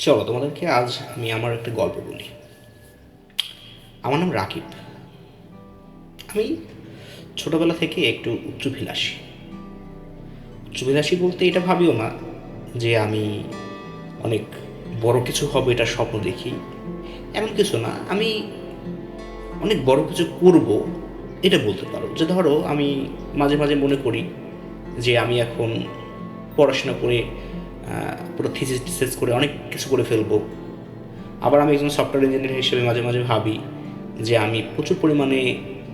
চলো তোমাদেরকে আজ আমি আমার একটা গল্প বলি। আমার নাম রাকিব। আমি ছোটবেলা থেকে একটু উচ্চভিলাষী। উচ্চভিলাষী বলতে এটা ভাবিও না যে আমি অনেক বড় কিছু হবে এটা স্বপ্ন দেখি, এমন কিছু না। আমি অনেক বড় কিছু করব এটা বলতে পারো। যে ধরো আমি মাঝে মাঝে মনে করি যে আমি এখন পড়াশোনা করে পুরো থিসিস টিসিস করে অনেক কিছু করে ফেলবো। আবার আমি একজন সফটওয়্যার ইঞ্জিনিয়ার হিসেবে মাঝে মাঝে ভাবি যে আমি প্রচুর পরিমাণে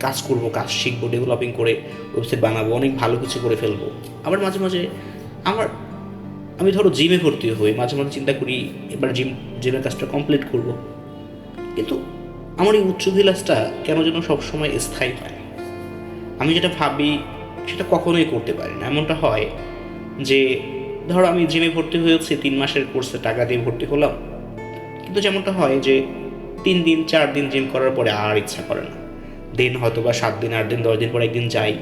কাজ করব, কাজ শিখবো, ডেভেলপিং করে ওয়েবসাইট বানাবো, অনেক ভালো কিছু করে ফেলবো। আবার মাঝে মাঝে আমার আমি ধরো জিমে ভর্তি হই, মাঝে মাঝে চিন্তা করি এবার জিমের কাজটা কমপ্লিট করব। কিন্তু আমার এই উচ্চাভিলাষটা কেন যেন সবসময় স্থায়ী হয় না। আমি যেটা ভাবি সেটা কখনোই করতে পারি না। এমনটা হয় যে ধরো আমি জিমে ভর্তি হয়েছি, 3 মাসের কোর্সে টাকা দিয়ে ভর্তি হলাম, কিন্তু যেমনটা হয় যে 3 দিন 4 দিন জিম করার পরে আর ইচ্ছা করে না। দেন হয়তো বা 7 দিন 8 দিন 10 দিন পর একদিন যাই,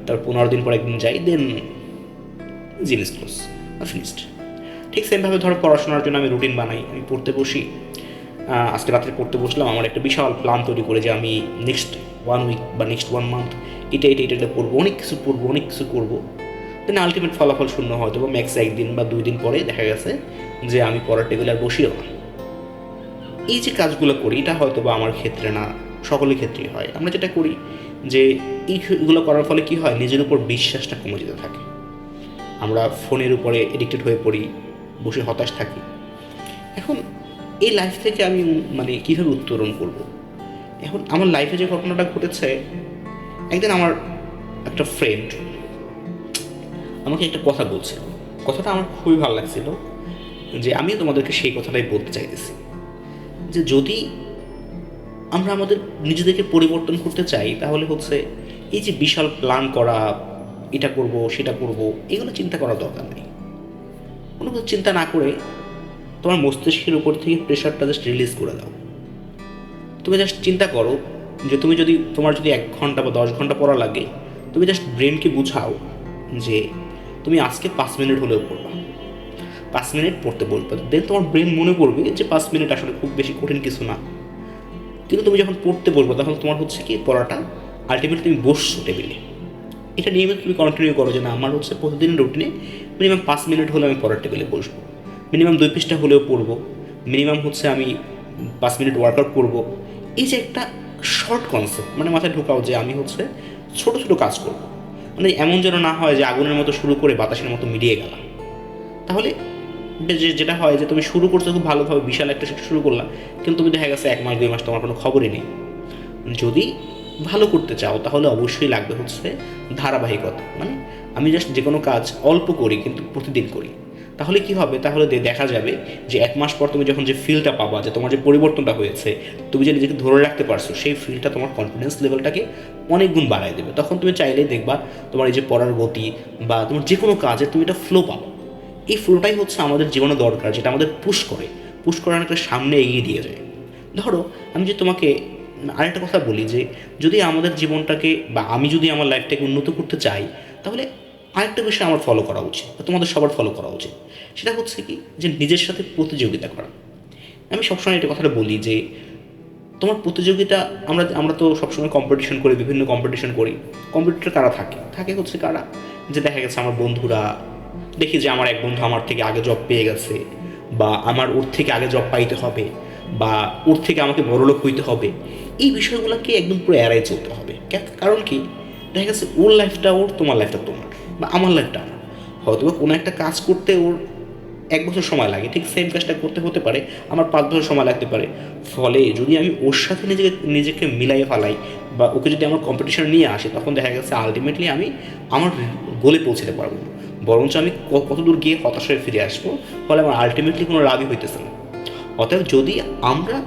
তারপর 15 দিন পর একদিন যাই, দেন জিম ইজ ক্লোজ, ফিনিশড। ঠিক সেমভাবে ধরো পড়াশোনার জন্য আমি রুটিন বানাই, আমি পড়তে বসি। আজকে রাত্রে পড়তে বসলাম, আমার একটা বিশাল প্ল্যান তৈরি করে যে আমি নেক্সট 1 উইক বা নেক্সট 1 মান্থ এটা পড়বো, অনেক কিছু পড়বো, অনেক কিছু করবো। দেন আলটিমেট ফলাফল শূন্য, হয়তো বা ম্যাক্স 1 দিন বা 2 দিন পরে দেখা গেছে যে আমি পড়ার টেবিলে আর বসিও না। এই যে কাজগুলো করি এটা হয়তো বা আমার ক্ষেত্রে না, সকলের ক্ষেত্রেই হয়। আমরা যেটা করি যে এইগুলো করার ফলে কি হয়, নিজের উপর বিশ্বাসটা কমে যেতে থাকে। আমরা ফোনের উপরে এডিক্টেড হয়ে পড়ি, বসে হতাশ থাকি। এখন এই লাইফ থেকে আমি মানে কীভাবে উত্তরণ করব? এখন আমার লাইফে যে ঘটনাটা ঘটেছে, একদিন আমার একটা ফ্রেন্ড আমাকে একটা কথা বলছিল। কথাটা আমার খুবই ভালো লাগছিল, যে আমিও তোমাদেরকে সেই কথাটাই বলতে চাইতেছি। যে যদি আমরা আমাদের নিজেদেরকে পরিবর্তন করতে চাই, তাহলে হচ্ছে এই যে বিশাল প্ল্যান করা, এটা করব সেটা করব, এগুলো চিন্তা করার দরকার নেই। কোনো কিছু চিন্তা না করে তোমার মস্তিষ্কের উপর থেকে প্রেশারটা জাস্ট রিলিজ করে দাও। তুমি জাস্ট চিন্তা করো যে তোমার যদি 1 ঘন্টা বা 10 ঘন্টা পড়া লাগে, তুমি জাস্ট ব্রেনকে বুঝাও যে তুমি আজকে 5 মিনিট হলেও পড়বা, 5 মিনিট পড়তে বলবে। দেন তোমার ব্রেন মনে করবে যে 5 মিনিট আসলে খুব বেশি কঠিন কিছু না। কিন্তু তুমি যখন পড়তে বলবো তখন তোমার হচ্ছে কি, পড়াটা আলটিমেটলি তুমি বসছো টেবিলে। এটা নিয়মিত তুমি কন্টিনিউ করো যে না, আমার হচ্ছে প্রতিদিন রুটিনে মিনিমাম 5 মিনিট হলে আমি পড়ার টেবিলে বসবো, মিনিমাম 2 পৃষ্ঠা হলেও পড়বো, মিনিমাম হচ্ছে আমি 5 মিনিট ওয়ার্কআউট করবো। এই যে একটা শর্ট কনসেপ্ট মানে মাথায় ঢোকাও যে আমি হচ্ছে ছোটো ছোটো কাজ করবো। মানে এমন যেন না হয় যে আগুনের মতো শুরু করে বাতাসের মতো মিলিয়ে গেলাম। তাহলে যেটা হয় যে তুমি শুরু করছো খুব ভালোভাবে, বিশাল একটা শুরু করলা, কিন্তু তুমি দেখা গেছে 1 মাস 2 মাস তোমার কোনো খবরই নেই। যদি ভালো করতে চাও তাহলে অবশ্যই লাগবে হচ্ছে ধারাবাহিকতা। মানে আমি জাস্ট যে কোনো কাজ অল্প করি কিন্তু প্রতিদিন করি। তাহলে কি হবে, তাহলে দেখা যাবে যে 1 মাস পর তুমি যখন যে ফিলটা পাবা, যে তোমার যে পরিবর্তনটা হয়েছে, তুমি যে নিজেকে ধরে রাখতে পারছো, সেই ফিলটা তোমার কনফিডেন্স লেভেলটাকে অনেক গুণ বাড়ায় দেবে। তখন তুমি চাইলেই দেখবা তোমার এই যে পড়ার গতি বা তোমার যে কোনো কাজে তুমি এটা ফ্লো পাবো। এই ফ্লোটাই হচ্ছে আমাদের জীবনে দরকার, যেটা আমাদের পুশ করে অনেকটা সামনে এগিয়ে দিয়ে যায়। ধরো আমি যে তোমাকে আরেকটা কথা বলি, যে যদি আমাদের জীবনটাকে বা আমি যদি আমার লাইফটাকে উন্নত করতে চাই, তাহলে আরেকটা বিষয় আমার ফলো করা উচিত বা তোমাদের সবার ফলো করা উচিত। সেটা হচ্ছে কি, যে নিজের সাথে প্রতিযোগিতা করা। আমি সবসময় এটা কথাটা বলি যে তোমার প্রতিযোগিতা, আমরা আমরা তো সবসময় কম্পিটিশন করি, বিভিন্ন কম্পিটিশন করি। কম্পিটিটর কারা থাকে, হচ্ছে কারা, যে দেখা গেছে আমার বন্ধুরা, দেখি যে আমার এক বন্ধু আমার থেকে আগে জব পেয়ে গেছে, বা আমার ওর থেকে আগে জব পাইতে হবে, বা ওর থেকে আমাকে বড়লোক হইতে হবে। এই বিষয়গুলোকে একদম পুরো এড়াই চলতে হবে। কারণ কি, দেখা গেছে ওর লাইফটা ওর, তোমার লাইফটা তোমার, বা আমার লাইফটা আমার। হয়তো কোনো একটা কাজ করতে ওর 1 বছর সময় লাগে, ঠিক সেম কাজটা করতে হতে পারে আমার 5 বছর সময় লাগতে পারে। ফলে যদি আমি ওর সাথে নিজেকে মিলাই ফেলাই বা ওকে যদি আমার কম্পিটিশন নিয়ে আসি, তখন দেখা গেছে আলটিমেটলি আমি আমার গোলে পৌঁছতে পারবো না, বরঞ্চ আমি কত দূর গিয়ে হতাশায় ফিরে আসবো। ফলে আমার আলটিমেটলি কোনো লাভই হইতেছে না। অতএব যদি আমরা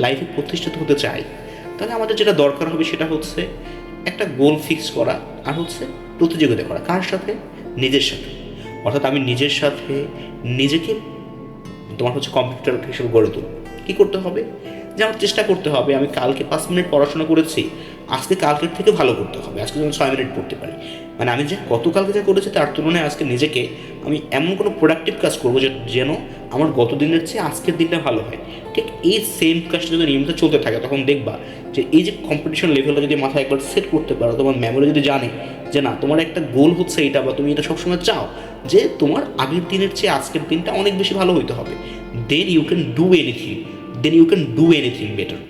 লাইফে প্রতিষ্ঠিত হতে চাই, তাহলে আমাদের যেটা দরকার হবে সেটা হচ্ছে একটা গোল ফিক্স করা, আর হচ্ছে প্রতিযোগিতা করা। কার সাথে? নিজের সাথে। অর্থাৎ আমি নিজের সাথে নিজেকে তোমার হচ্ছে কম্পিউটার হিসেবে গড়ে তুলব। কী করতে হবে, যে আমার চেষ্টা করতে হবে আমি কালকে 5 মিনিট পড়াশোনা করেছি, আজকে কালকের থেকে ভালো করতে হবে, আজকে যেন 6 মিনিট পড়তে পারি। মানে আমি যে গতকালকে যা করেছি তার তুলনায় আজকে নিজেকে আমি এমন কোনো প্রোডাক্টিভ কাজ করবো যেন আমার গত দিনের চেয়ে আজকের দিনটা ভালো হয়। ঠিক এই সেম কাজটা যদি নিয়মিত চলতে থাকে, তখন দেখবা যে এই যে কম্পিটিশন লেভেলটা যদি মাথায় একবার সেট করতে পারো, তোমার মেমোরি যদি জানে যে না তোমার একটা গোল হচ্ছে এটা, বা তুমি এটা সবসময় চাও যে তোমার আগের দিনের চেয়ে আজকের দিনটা অনেক বেশি ভালো হইতে হবে, then you can do anything better.